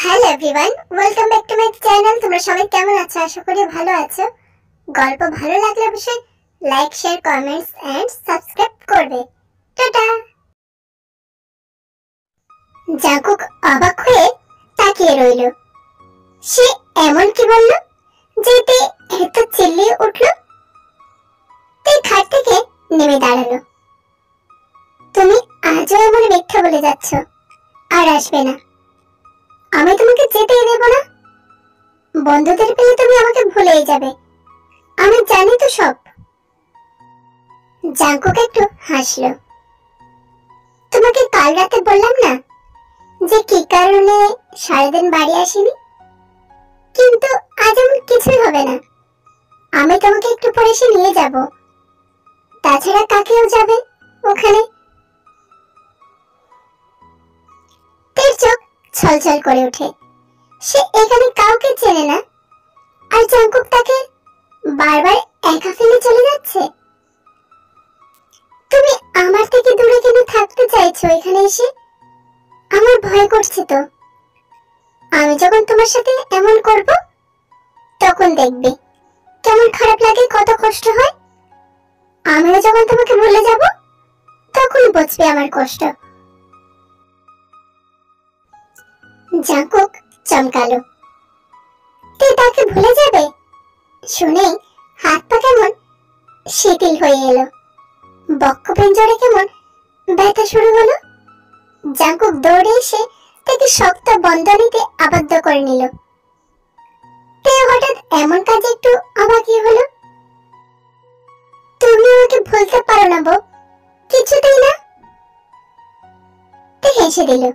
Hello everyone, welcome back to my channel. তোমরা সবাই কেমন আছো? আশা করি ভালো আছো। গল্প ভালো লাগলে অবশ্যই like, share, comments and subscribe করবে। টাটা। জাঙ্কুক অবাক হয়ে তাকিয়ে রইল। সে এমন কি বলল যে তে এত চিল্লিয়ে উঠল? তে খাট থেকে নেমে দাঁড়ালো। তুমি আজও এমন মিথ্যা বলে যাচ্ছ, আর আসবে না। আমি তোমাকে যেতেই দেব না। বন্ধুদের পেলে তুমি আমাকে ভুলেই যাবে। আমি জানি তো সব। জাঙ্কুক একটু হাসলো। তোমাকে কাল রাতে বললাম না যে কি কারণে সারাদিন বাড়ি আসিনি? কিন্তু আজ এমন কিছুই হবে না। আমি তোমাকে একটু পরে এসে নিয়ে যাব। তাছাড়া কাকেও যাবে ওখানে। তের চোখ ছলছল করে ওঠে। সে এখানে কাউকে চেনে না, আর জাঙ্কুক তাকে বারবার একা ফেলে চলে যাচ্ছে। তুমি আমার থেকে দূরে কেন থাকতে চাইছো এখানে এসে? আমার ভয় করছে তো। আমি যখন তোমার সাথে এমন করব তখন দেখবে কেমন খারাপ লাগে, কত কষ্ট হয়। আমিও যখন তোমাকে ভুলে যাব তখন বুঝবে আমার কষ্ট। জাঙ্কুক চমকালো। তুই তাকে ভুলে যাবে? শুনে হাত পা কেমন শিথিল হয়ে এলো। বক্ষ পিঞ্জরে কেমন ব্যথা শুরু হলো। জাঙ্কুক দৌড়ে এসে তাকে শক্ত বন্ধনীতে আবদ্ধ করে নিল। তে হঠাৎ এমন কাজে একটু অবাকই হলো। তুমি আমাকে ভুলতে পারো না বউ, কিছুতেই না। তে হেসে দিল।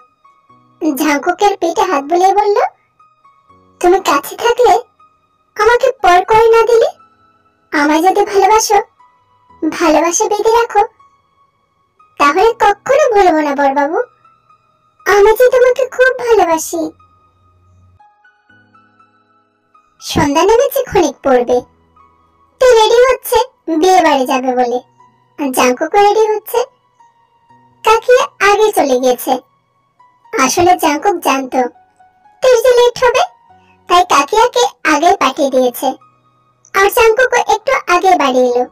জাঙ্কুকের পেটে হাত বুলিয়ে বলল, তুমি কাছে থাকলে আমাকে পর করে না দিলে, আমায় যদি ভালোবাসো, ভালোবাসা বেঁধে রাখো, তাহলে কখনো ভুলবো না বড়বাবু। আমি যে তোমাকে খুব ভালোবাসি। সন্ধ্যা নেমেছে, ক্ষণিক পড়বে। তুই রেডি হচ্ছে বিয়ে বাড়ি যাবে বলে, আর জাঙ্কুকও রেডি হচ্ছে। কাকিয়া আগে চলে গেছে। আসলে জাঙ্কুক জানতো তুই যে লেট হবে, তাই কাকিয়াকে আগে পাঠিয়ে দিয়েছে। আর জাঙ্কুকও একটু আগে বাড়ি এলো।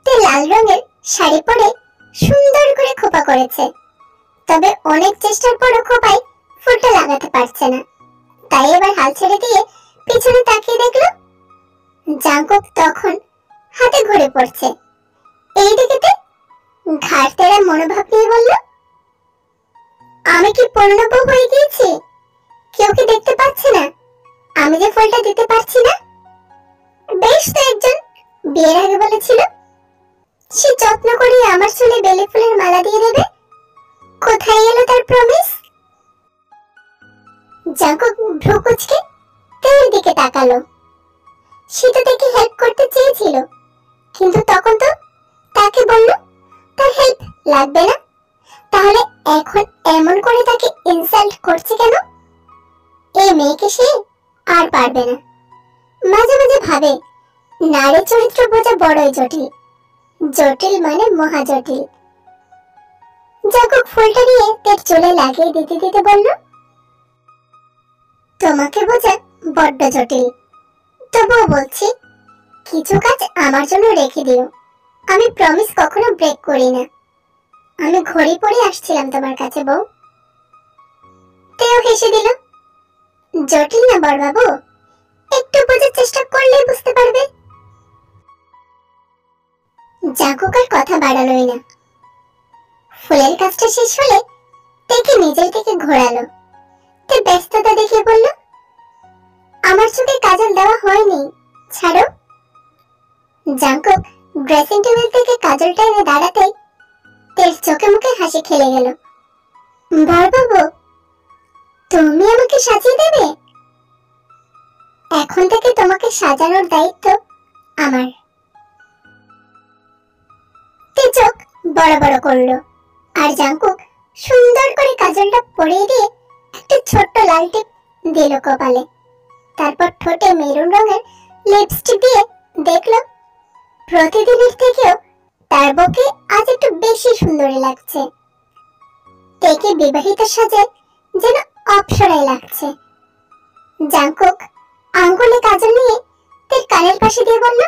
তুই লাল রঙের শাড়ি পরে সুন্দর করে খোপা করেছে, তবে অনেক চেষ্টার পরও খোপায় ফুলটা লাগাতে পারছে না। তাই এবার হাল ছেড়ে দিয়ে পিছনে তাকিয়ে দেখলো জাঙ্কুক তখন হাতে ঘুরে পড়ছে। এই দিকেতে ঘাড় তেড়া মনোভাব নিয়ে বলল, আমি কি পুরনো বউ হয়ে গিয়েছি? কেউ কি দেখতে পাচ্ছে না আমি যে ফুলটা দিতে পারছি না? বেশ তো একজন বিয়ের আগে বলেছিল সে যত্ন করে আমার চুলে বেলি ফুলের মালা দিয়ে দেবে। কোথায় এলো তার প্রমিস? জাঙ্কুক ভ্রু কুঁচকে তের দিকে তাকালো। সে তো তাকে হেল্প করতে চেয়েছিল, কিন্তু তখন তো তাকে বলল তার হেল্প লাগবে না। তাহলে এখন এমন করে তাকে ইনসাল্ট করছে কেন? এই মেয়েকে সে আর পারবে না। মাঝে মাঝে ভাবে নারী চরিত্র বোঝা বড়ই জটিল। জটিল মানে মহা জটিল। জাঙ্কুক ফুলটা নিয়ে তের চুলে লাগিয়ে দিতে দিতে বলল, তোমাকে বোঝা বড্ড জটিল। তবুও বলছি কিছু কাজ আমার জন্য রেখে দিও। আমি প্রমিস কখনো ব্রেক করি না। আমি ঘড়ি পরে আসছিলাম তোমার কাছে বউ। তেও হেসে দিল। জটিল না বড়বাবু, একটু বোঝার চেষ্টা করলেই বুঝতে পারবে। জাঙ্কুক আর কথা বাড়ালোই না। ফুলের কাজটা শেষ হলে তেকে নিজের দিকে ঘোরালো। তে ব্যস্ততা দেখে বলল, আমার চোখে কাজল দেওয়া হয়নি, ছাড়ো। জাঙ্কুক ড্রেসিং টেবিল থেকে কাজলটা এনে দাঁড়াতেই তের চোখে মুখে হাসি খেলে গেল। বড়বাবু, তুমি আমাকে সাজিয়ে দেবে? এখন থেকে তোমাকে সাজানোর দায়িত্ব আমার। তে চোখ বড় বড় করলো, আর জাঙ্কুক সুন্দর করে কাজলটা পরিয়ে দিয়ে একটা ছোট্ট লাল টিপ দিল কপালে। তারপর ঠোঁটে মেরুন রঙের লিপস্টিক দিয়ে দেখলো প্রতিদিনের থেকেও তার বউকে আজ একটু বেশি সুন্দরী লাগছে। তেকে বিবাহিত সাজে যেন অপসরাই লাগছে। জাংকুক আঙ্গুলে কাজল নিয়ে তার কানের পাশে দিয়ে বলল,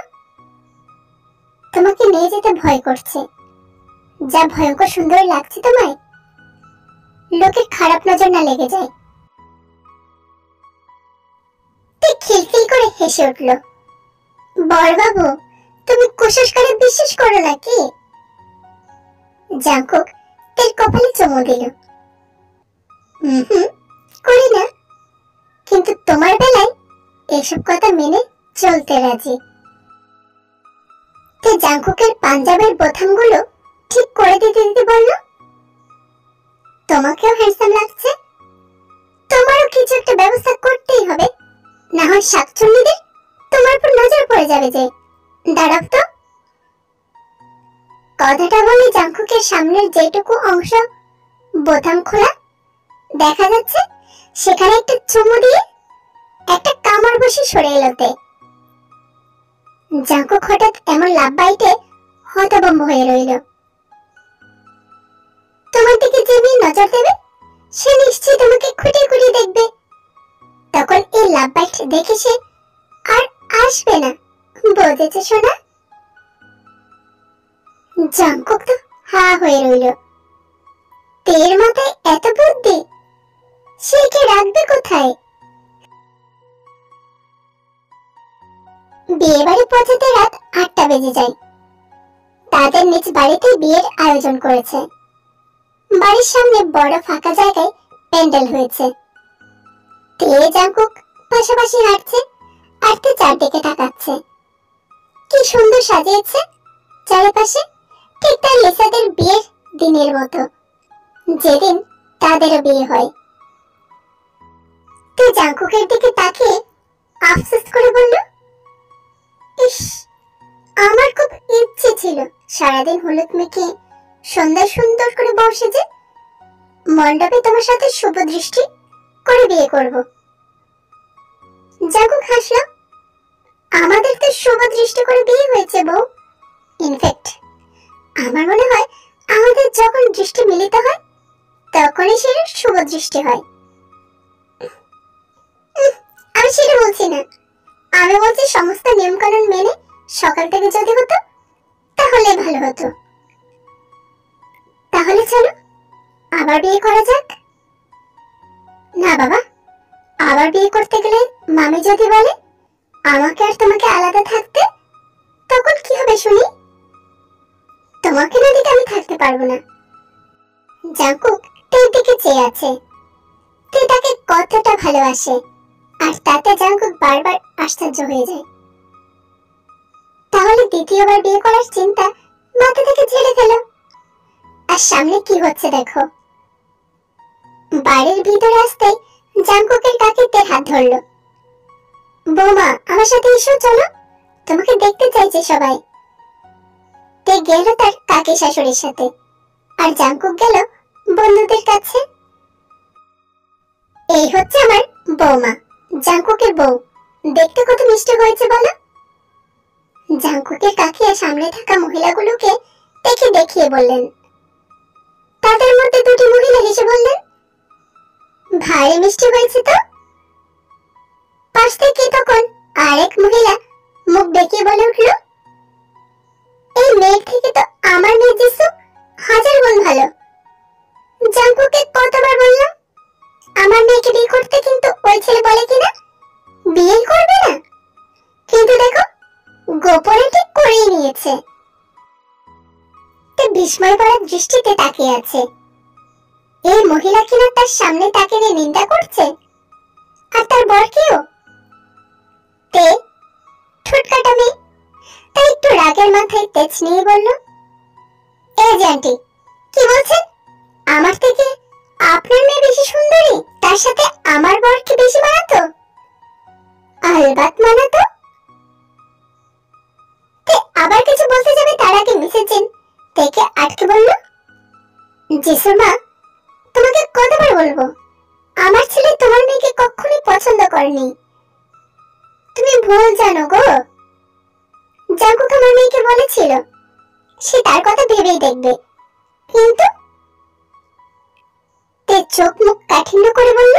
তোমাকে নিয়ে যেতে ভয় করছে। যা ভয়ঙ্কর সুন্দর লাগছে তোমায়, লোকের খারাপ নজর না লেগে যায়। তে খিলখিল করে হেসে উঠল। বড়বাবু, তুমি কুসংস্কারে বিশ্বাস করো নাকি? জাংকুক তার কপালে চুমু দিল। করি না, কিন্তু তোমার বেলায় এসব কথা মেনে চলতে রাজি। তে জাংকুকের পাঞ্জাবের বোতামগুলো ঠিক করে দিতে দিতে বলল, তোমাকেও হ্যান্ডসাম লাগছে, তোমারও কিছু একটা ব্যবস্থা করতেই হবে, না হয় শাকচুন্নিদের তোমার উপর নজর পড়ে যাবে যে। দাঁড়াও তো। কথাটা বলে জাংকুকের সামনের যেটুকু অংশ বোতাম খোলা দেখা যাচ্ছে, সেখানে একটা চুমু দিয়ে একটা কামড় বসে সরে এলোতে। জাংকুক হঠাৎ এমন লাভ বাইটে হতভম্ব হয়ে রইল। তোমার দিকে যে মেয়ে নজর দেবে, সে নিশ্চয়ই তোমাকে খুঁটিয়ে খুঁটিয়ে দেখবে। তখন এই লাভ বাইট দেখে সে আর আসবে না, বুঝেছো সোনা? জাংকুক তো হা হয়ে রইল। তের মাথায় এত বুদ্ধি, সে কে রাখবে কোথায়? বিয়ে বাড়ি পৌঁছাতে রাত 8টা বেজে যায়। তাদের নিজ বাড়িতে বিয়ের আয়োজন করেছে। বাড়ির সামনে বড় ফাঁকা জায়গায় প্যান্ডেল হয়েছে। তে জাংকুক পাশাপাশি হাঁটছে, আর তে চারদিকে তাকাচ্ছে। কি সুন্দর সাজিয়েছে চারিপাশে, ঠিক তার লিসাদের বিয়ের দিনের মতো, যেদিন তাদেরও বিয়ে হয়। তে জাংকুকের দিকে তাকিয়ে আফসোস করে বলল, ইস, আমার খুব ইচ্ছে ছিল সারাদিন হলুদ মেখে সুন্দর সুন্দর করে বসে যে মণ্ডপে তোমার সাথে শুভ দৃষ্টি করে বিয়ে করব। জাংকুক হাসল। আমাদের তো শুভ দৃষ্টি করে বিয়ে হয়েছে বউ। ইনফ্যাক্ট আমার মনে হয় আমাদের যখন দৃষ্টি মিলিত হয় তখনই সে শুভ দৃষ্টি হয়। আমি সেটা বলছি না, আমি বলছি সমস্ত নিয়ম কানুন মেনে সকাল থেকে যদি হতো তাহলে ভালো হতো। তাহলে চলো আবার বিয়ে করা যাক। না বাবা, আবার বিয়ে করতে গেলে মামি যদি বলে আমাকে আর তোমাকে আলাদা থাকতে, তখন কি হবে শুনি? তোমাকে না দেখে আমি থাকতে পারবো না। জাংকুক তের দিকে চেয়ে আছে। তে তাকে কতটা ভালোবাসে, আর তাতে জাংকুক বারবার আশ্চর্য হয়ে যায়। তাহলে দ্বিতীয়বার বিয়ে করার চিন্তা মাথা থেকে ঝেড়ে ফেল। আর সামনে কি হচ্ছে দেখো। বাড়ির ভিতরে আসতেই জাংকুকের কাকি তের হাত ধরল। বৌমা, আমার সাথে এসো, চলো, তোমাকে দেখতে চাইছে সবাই। তে গেল তার কাকি শাশুড়ির সাথে, আর জাংকুক গেল বন্ধুদের কাছে। এই হচ্ছে আমার বৌমা, জাংকুকের বউ। দেখতে কত মিষ্টি হয়েছে বলো। জাংকুকের কাকিয়া সামনে থাকা মহিলাগুলোকে দেখে দেখিয়ে বললেন। তাদের মধ্যে দুটি মহিলা হেসে বললেন, ভারী মিষ্টি হয়েছে তো। পাশ থেকে তখন আরেক মহিলা মুখ দেখিয়ে বলে উঠল, এই মেয়ের থেকে তো আমার মেয়ে যিশু 1000 গুণ ভালো। জাংকুকে কতবার বললাম আমার মেয়েকে বিয়ে করতে, কিন্তু ওই ছেলে বলে কিনা বিয়ে করবে না, কিন্তু দেখো গোপনে ঠিক করেই নিয়েছে। বিস্ময় ভরা দৃষ্টিতে তাকিয়ে আছে। এই মহিলা কিনা তার সামনে তাকে নিয়ে নিন্দা করছে, আর তার বর কেউ তে ঠোঁট কাটা মেয়ে। তাই একটু রাগের মাথায় তেজ নিয়ে বলল, এই যে আন্টি, কি বলছেন? আমার থেকে আপনার মেয়ে বেশি সুন্দরী, তার সাথে আমার বর কি বেশি মানাতো? আলবাত মানাতো। তে আবার কিছু বলতে যাবে তার আগে মিসেস জেন থেকে আটকে বলল, যিশুর মা, তোমাকে কতবার বলবো আমার ছেলে তোমার মেয়েকে কখনোই পছন্দ করেনি। তুমি ভুল জানো গো। জাংকুক আমার মেয়েকে বলেছিল সে তার কথা ভেবেই দেখবে, কিন্তু তে চোখ মুখ কাঠিন্য করে বলল,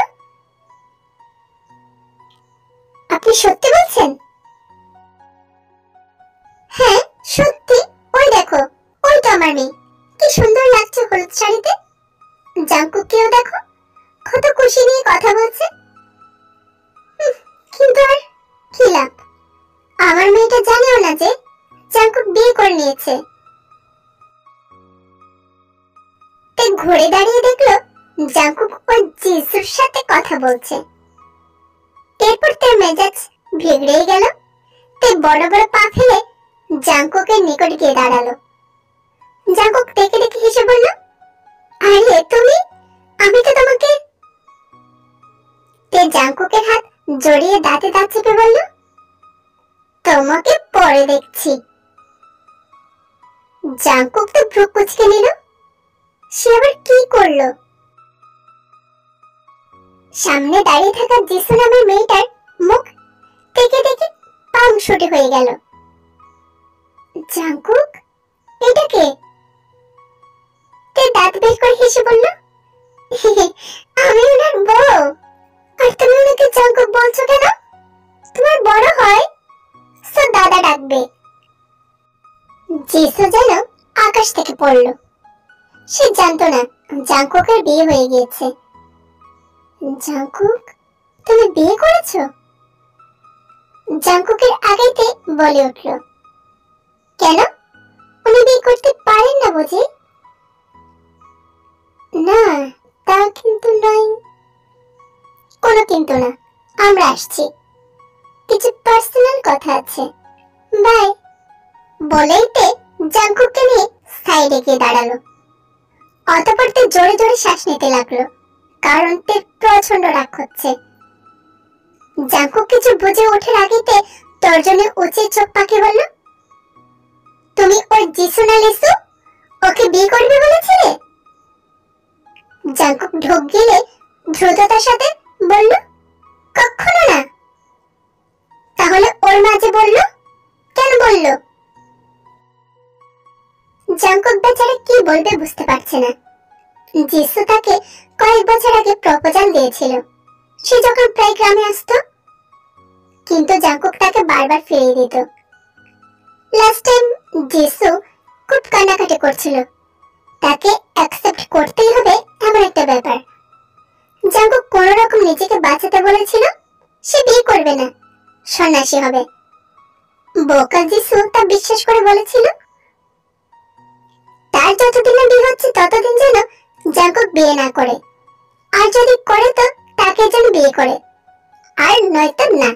নিয়ে কথা বলছে। কিন্তু আর কি লাভ, আমার মেয়েটা জানেও না যে জাঙ্কুক বিয়ে করে নিয়েছে। তে ঘুরে দাঁড়িয়ে দেখলো জাঙ্কুক ওই জিসুর সাথে কথা বলছে। এরপর তার মেজাজ বিগড়ে গেল। তে বড় বড় পা ফেলে জাঙ্কুকের নিকট গিয়ে দাঁড়ালো। জাঙ্কুক দেখে দেখে হেসে বলল, আরে তুমি, আমি তো তোমাকে। তে জাঙ্কুকের হাত জড়িয়ে দাঁতে দাঁত চেপে বলল, তোমাকে পরে দেখছি। জাঙ্কুক তো ভ্রু কুঁচকে নিল। সে আবার কি করলো? সামনে দাঁড়িয়ে থাকা জিসু নামের মেয়েটার মুখ দেখে দেখে পাংশুটে হয়ে গেল। জাঙ্কুক, এটা কে? তে দাঁত বের করে হেসে বলল, আমি ওনার বউ। আর তুমি ওনাকে জাঙ্কুক বলছো কেন? তোমার বড় হয় তো দাদা ডাকবে। জিসু যেন আকাশ থেকে পড়লো। সে জানতো না জাঙ্কুকের বিয়ে হয়ে গিয়েছে। জাঙ্কুক, তুমি বিয়ে করেছো? জাঙ্কুকের আগেতে বলে উঠল। কেন, উনি বিয়ে করতে পারেন না বুঝি? না, তা কিন্তু নয়। কোনো কিন্তু না, আমরা আসছি, কিছু পার্সোনাল কথা আছে, বাই। বলেই তে জাঙ্কুককে নিয়ে সাইডে গিয়ে দাঁড়ালো। অতঃপর তে জোরে জোরে শ্বাস নিতে লাগলো, কারণ তে প্রচন্ড রাগ হচ্ছে। জাঙ্কুক কিছু বুঝে ওঠার আগেতে তর্জনে উঁচে চোখ পাকিয়ে বলল, তুমি ওই জিসু না লিসু, ওকে বিয়ে করবে বলেছিলে? জাঙ্কুক ঢোক গিলে দ্রুততার সাথে বলল, কখনো না। তাহলে ওর মাঝে বলল, কেন বলল? জাঙ্কুক বেচারা কি বলবে বুঝতে পারছে না। জিসু তাকে কয়েক বছর আগে প্রপোজাল দিয়েছিল, সে যখন প্রায় গ্রামে আসতো, কিন্তু জাঙ্কুক তাকে বারবার ফিরিয়ে দিত। লাস্ট টাইম জিসু খুব কান্নাকাটি করছিল, তাকে অ্যাকসেপ্ট করতেই হবে এমন একটা ব্যাপার। জাঙ্কুক কোন রকম নিজেকে বাঁচাতে বলেছিল সে বিয়ে করবে না, সন্ন্যাসী হবে। বোকা জিসু তা বিশ্বাস করে বলেছিল। তার যতদিন না বিয়ে হচ্ছে ততদিন যেন জাঙ্কুক বিয়ে না করে, আর যদি করে তো তাকে যেন বিয়ে করে, আর নয়তো না।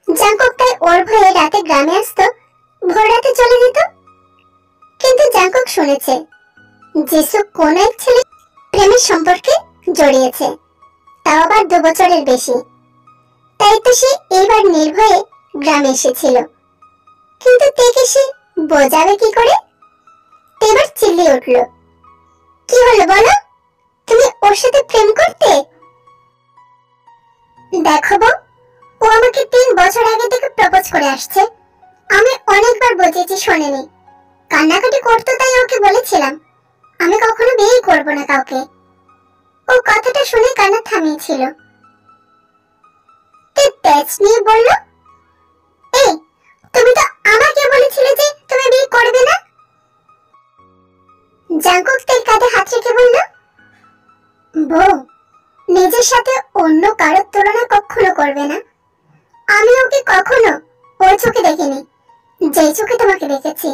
জাঙ্কুক তাই ওর ভয়ে রাতে গ্রামে আসতো, ভোর রাতে চলে যেত। কিন্তু জাঙ্কুক শুনেছে জিসু কোন এক ছেলে প্রেমের সম্পর্কে জড়িয়েছে, তাও আবার 2 বছরের বেশি। তাই তো সে এবার নির্ভয়ে গ্রামে এসেছিল। কিন্তু তেকে সে বোঝাবে কি করে? এবার চিল্লিয়ে উঠল, কি হলো বলো, তুমি ওর সাথে প্রেম করতে? দেখো বউ, ও আমাকে 3 বছর আগে থেকে প্রপোজ করে আসছে। আমি অনেকবার বুঝিয়েছি, শোনেনি। কান্নাকাটি করতো তাই ওকে বলেছিলাম আমি কখনো বিয়ে করব না কাউকে। ও কথাটা শুনে কান্না থামিয়েছিল। তেজ নিয়ে বলল, এই তুমি তো আমাকে বলেছিলে যে তুমি বিয়ে করবে না। জাঙ্কুক তার কাঁধে হাত রেখে বলল, বউ, নিজের সাথে অন্য কারোর তুলনা কখনো করবে না। আমি ওকে কখনো ওর চোখে দেখিনি যেই চোখে তোমাকে দেখেছি।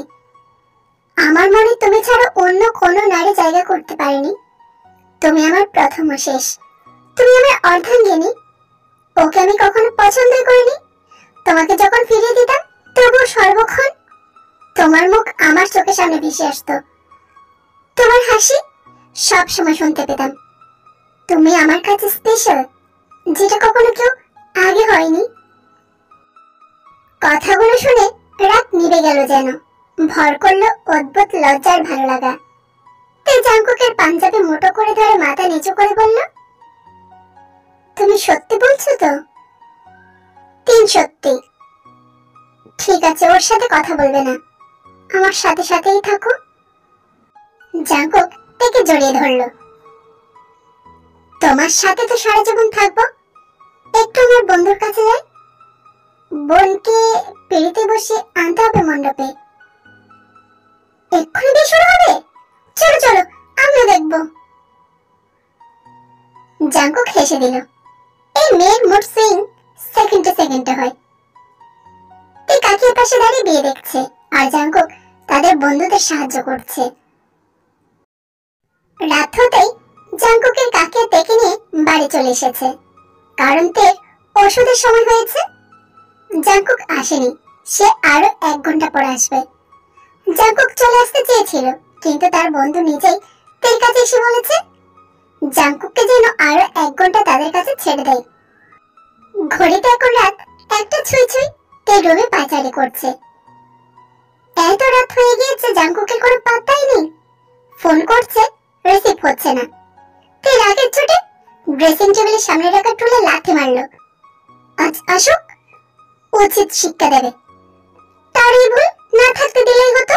আমার মনে তুমি ছাড়া অন্য কোনো নারী জায়গা করতে পারেনি। তুমি আমার প্রথম ও শেষ, তুমি আমার অর্ধাঙ্গিনী। ওকে আমি কখনো পছন্দ করিনি। তোমাকে যখন ফিরিয়ে দিতাম তবুও সর্বক্ষণ তোমার মুখ আমার চোখের সামনে ভেসে আসতো, তোমার হাসি সব সময় শুনতে পেতাম। তুমি আমার কাছে স্পেশাল, যেটা কখনো কেউ আগে হয়নি। কথাগুলো শুনে রাত নিভে গেল, যেন ভর করলো অদ্ভুত লজ্জার ভালো লাগা। তাই জাঙ্কুকের পাঞ্জাবি মুঠো করে ধরে মাথা নিচু করে বলল, তুমি সত্যি বলছো তো? 3 সত্যি। ঠিক আছে, ওর সাথে কথা বলবে না, আমার সাথে সাথেই থাকো। জাঙ্কুক তাকে জড়িয়ে ধরলো। তোমার সাথে তো সারা জীবন থাকবো, একটু আমার বন্ধুর কাছে যাই। বোনকে পেড়িতে বসে আনতে হবে মণ্ডপে। এক্ষুনি বিয়ে শুরু হবে? চলো চলো, আমরা দেখবো। জাঙ্কুক হেসে দিল। এই মেয়ের মুড সুইং সেকেন্ডে সেকেন্ডে হয়। এই কাকির পাশে দাঁড়িয়ে বিয়ে দেখছে, আর জাঙ্কুক তাদের বন্ধুদের সাহায্য করছে। রাত হতেই জাঙ্কুকের কাকিয়া ডেকে নিয়ে বাড়ি চলে এসেছে, কারণ তের ওষুধের সময় হয়েছে। জাঙ্কুক আসেনি, সে আরো 1 ঘন্টা পর আসবে। জাঙ্কুক চলে আসতে চেয়েছিল, কিন্তু তার বন্ধু নিজেই তের কাছে এসে বলেছে জাঙ্কুককে যেন আরো 1 ঘন্টা তাদের কাছে ছেড়ে দেয়। ঘড়িতে এখন রাত 1টা ছুঁই ছুঁই। তের রুমে পায়চারি করছে। এত রাত হয়ে গিয়েছে, জাঙ্কুকের কোনো পাত্তাই নেই। ফোন করছে, রিসিভ হচ্ছে না। তের রাগের চোটে ড্রেসিং টেবিলের সামনে রাখা টুলে লাথি মারলো। আজ আসুক, উচিত শিক্ষা দেবে। তার এই ভুল না থাকতে দিলেই হতো।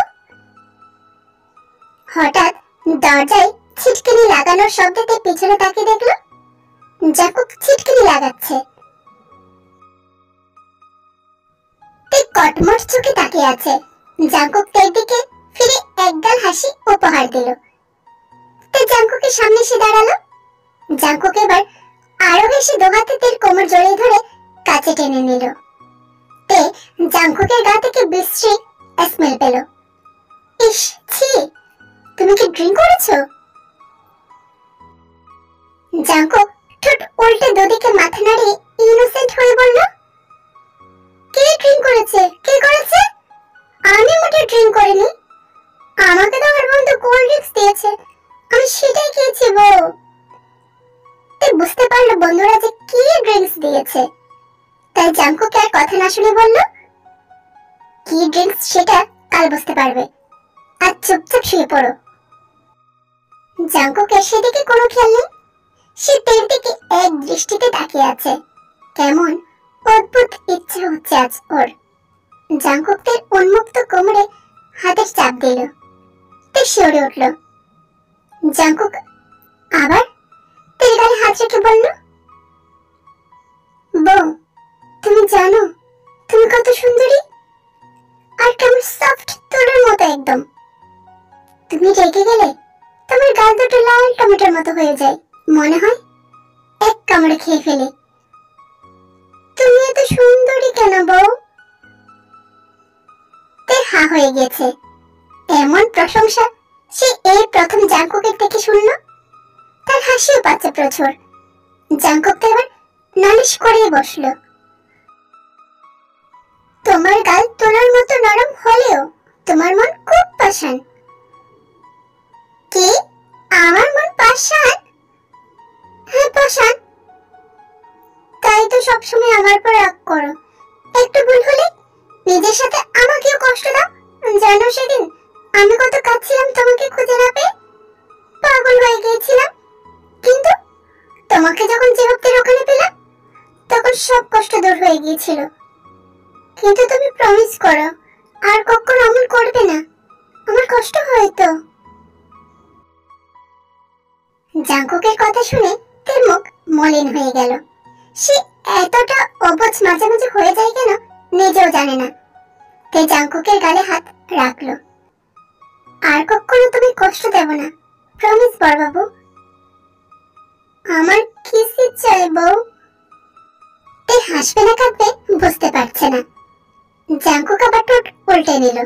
হঠাৎ দরজায় ছিটকিনি লাগানোর শব্দে পিছনে তাকিয়ে দেখলো জাঙ্কুক ছিটকিনি লাগাচ্ছে। কটমট চোখে তাকিয়ে আছে। জাঙ্কুক তের দিকে ফিরে একগাল হাসি উপহার দিল। তে জাঙ্কুকের সামনে এসে দাঁড়ালো। জাঙ্কুক এবার আরো বেশি দোহাতে তের কোমর জড়িয়ে ধরে কাছে টেনে নিল। তে জাঙ্কুকের গা থেকে বিশ্রী স্মেল পেল। ইস, ছি, তুমি কি ড্রিঙ্ক করেছো? জাঙ্কুক ঠোঁট উল্টে দুদিকে মাথা নাড়িয়ে ইনোসেন্ট হয়ে বলল, কে ড্রিঙ্ক করেছে? কে করেছে? আমি মোটে ড্রিঙ্ক করিনি। আমাকে তো আমার বন্ধু কোল্ড ড্রিঙ্কস দিয়েছে, আমি সেটাই খেয়েছি বউ। তুই বুঝতে পারলো বন্ধুরা যে কি ড্রিঙ্কস দিয়েছে, তাই জাঙ্কুক আর কথা না শুনে বলল, কি ড্রিঙ্কস সেটা কাল বুঝতে পারবে, আর চুপচাপ শুয়ে পড়ো। জাঙ্কুকের সেদিকে কোনো খেয়াল নেই। সে তের দিকে এক দৃষ্টিতে তাকিয়ে আছে। কেমন অদ্ভুত ইচ্ছা হচ্ছে আজ ওর। জাঙ্কুক তের উন্মুক্ত কোমরে হাতের চাপ দিল। তে শিউরে উঠল। জাঙ্কুক আবার তের গালে হাত রেখে বলল, বউ, তুমি জানো তুমি কত সুন্দরী, আর কেমন সফট তোরের মতো একদম। তুমি রেগে গেলে তোমার গাল দুটো লাল টমেটোর মতো হয়ে যায়, মনে হয় এক কামড়ে খেয়ে ফেলে। তুমি এত সুন্দরী কেন বউ? তে হা হয়ে গেছে। এমন প্রশংসা সে এই প্রথম জাঙ্কুকের থেকে শুনল। তার হাসিও পাচ্ছে প্রচুর। জাঙ্কুক তো এবার নালিশ করে বসলো, তোমার গাল তোলার মতো নরম হলেও তোমার মন খুব পাষাণ। কি? আমার মন পাষাণ? হ্যাঁ, পাষাণ। তাই তো সবসময় আমার পর রাগ করো। একটু ভুল হলে নিজের সাথে আমাকেও কষ্ট দাও। জানো সেদিন আমি কত কাঁদছিলাম তোমাকে খুঁজে না পেয়ে, পাগল হয়ে গিয়েছিলাম। কিন্তু তোমাকে যখন জেহপ্তের ওখানে পেলাম, তখন সব কষ্ট দূর হয়ে গিয়েছিল। কিন্তু তুমি প্রমিস করো আর কখনো এমন করবে না, আমার কষ্ট হয় তো। জাঙ্কুকের কথা শুনে তের মুখ মলিন হয়ে গেল। সে এতটা অবুঝ মাঝে মাঝে হয়ে যায় কেন নিজেও জানে না। তে জাঙ্কুকের গালে হাত রাখলো। আর কখনো তুমি কষ্ট দেব না, প্রমিস বড়বাবু। আমার কিসি চাই বউ? তে হাসবে না কাঁদবে বুঝতে পারছে না। জাঙ্কুক আবার ঠোঁট উল্টে নিল।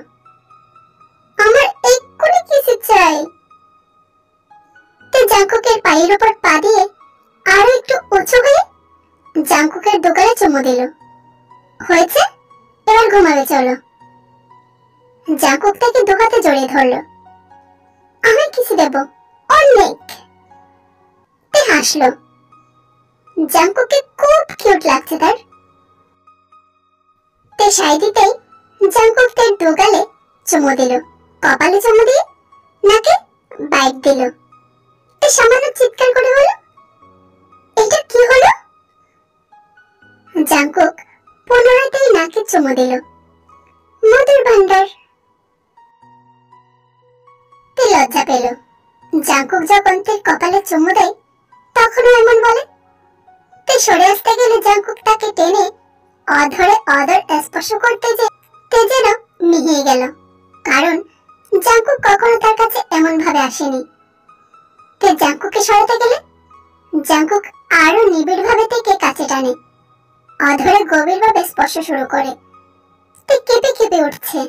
আমার এক্ষুনি কিসি চাই। তে জাঙ্কুকের পায়ের উপর পা দিয়ে আরো একটু উঁচু হয়ে জাঙ্কুকের দোকানে চুমু দিল। হয়েছে, এবার ঘুমাবে চলো। জাঙ্কুক তাকে দোকাতে জড়িয়ে ধরলো। আমি কিসি দেব, অনেক। তে হাসলো। জাঙ্কুককে খুব কিউট লাগছে তার। তে সাই দিতেই জাঙ্কুক তার দোগালে চুমু দিল, কপালে চুমু দিয়ে নাকে বাইট দিল। তে সামান্য চিৎকার করে বলল, এটা কি হলো? জাঙ্কুক পুনরায় তাই নাকে চুমু দিল। মধুর ভান্ডার। তে লজ্জা পেল। জাঙ্কুক যখন তের কপালে চুমু দেয় তখনও এমন বলে। তে সরে আসতে গেলে জাঙ্কুক তাকে টেনে অধরে অধর স্পর্শ করতে যে তে যেন মিহিয়ে গেল, কারণ জাঙ্কুক কখনো তার কাছে এমন ভাবে আসেনি। তে জাঙ্কুককে সরাতে গেলে জাঙ্কুক আরো নিবিড় ভাবে থেকে কাছে টানে, অধরে গভীর ভাবে স্পর্শ শুরু করে। তে কেঁপে কেঁপে উঠছে,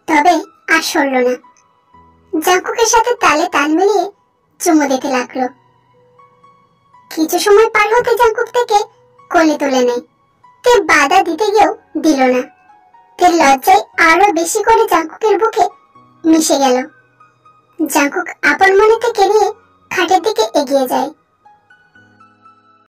তবে আর সরল না। জাঙ্কুকের সাথে তালে তাল মিলিয়ে চুমু দিতে লাগলো। কিছু সময় পার হতে জাঙ্কুক থেকে কোলে তুলে নেয়। তে বাধা দিতে গিয়েও দিল না। তে লজ্জায় আরো বেশি করে জাঙ্কুকের বুকে মিশে গেল। জাঙ্কুক আপন মনে থেকে নিয়ে খাটের দিকে এগিয়ে যায়।